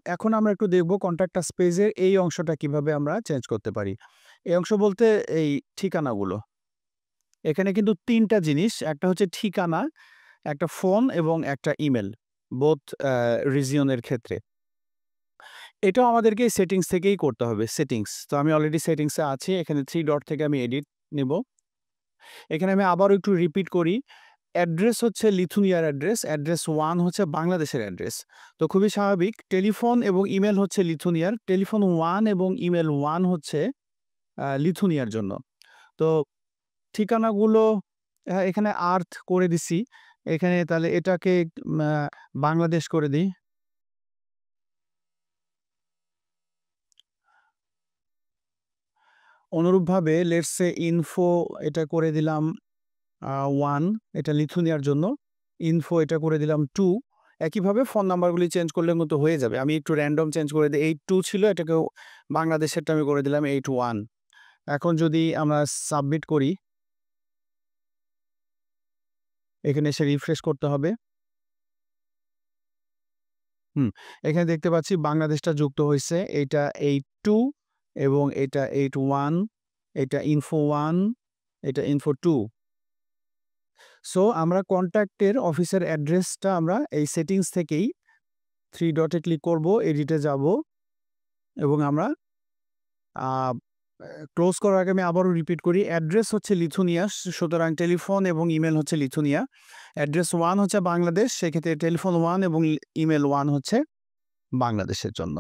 এখন আমরা একটু দেখব কন্ট্যাক্ট আস পেজের এই অংশটা কিভাবে আমরা চেঞ্জ করতে পারি। এই অংশ বলতে এই ঠিকানাগুলো। এখানে কিন্তু ৩ টা জিনিস। একটা হচ্ছে ঠিকানা, একটা ফোন এবং একটা ইমেইল। বোথ রিজিয়ন এর ক্ষেত্রে। এটাও আমাদেরকে সেটিংস থেকেই করতে হবে। সেটিংস। তো আমি অলরেডি সেটিংস এ আছি। এখানে 3 ডট থেকে আমি এডিট নিব। এখানে আমি আবারও একটু রিপিট করি। অ্যাড্রেস হচ্ছে লিথুনিয়ার অ্যাড্রেস। অ্যাড্রেস 1 হচ্ছে বাংলাদেশের অ্যাড্রেস। তো খুবই স্বাভাবিক। টেলিফোন এবং ইমেইল হচ্ছে লিথুনিয়ার। টেলিফোন 1 এবং ইমেইল 1 হচ্ছে লিথুনিয়ার জন্য। তো ঠিকানাগুলো এখানে আর্থ করে দিছি। এখানে তাহলে এটাকে আ বাংলাদেশ করে দিই। অনুরূপভাবে লেটস সে ইনফো এটা করে দিলাম 1 এটা লিথুনিয়ার জন্য। ইনফো এটা করে দিলাম 2 একইভাবে ফোন নাম্বারগুলি চেঞ্জ করলে কিন্তু হয়ে যাবে। আমি একটু র‍্যান্ডম চেঞ্জ করে দেই। 82 ছিল এটাকেও বাংলাদেশেরটা আমি করে দিলাম 81 এখন যদি আমরা সাবমিট করি এখানে এসে রিফ্রেশ করতে হবে। হুম, এখানে দেখতে পাচ্ছি বাংলাদেশটা যুক্ত হইছে। এইটা 82 এবং এটা 81 এটা ইনফো 1 এটা ইনফো 2 সো আমরা কনট্যাক্টের অফিসের অ্যাড্রেসটা আমরা এই সেটিংস থেকেই 3 ডটে ক্লিক করব, এডিটে যাব এবং আমরা আ ক্লোজ করার আগে আমি আবারও রিপিট করি। অ্যাড্রেস হচ্ছে লিথুনিয়া, সুতরাং টেলিফোন এবং ইমেইল হচ্ছে লিথুনিয়া। অ্যাড্রেস 1 হচ্ছে বাংলাদেশ, সেক্ষেত্রে টেলিফোন 1 এবং ইমেইল 1 হচ্ছে বাংলাদেশের জন্য।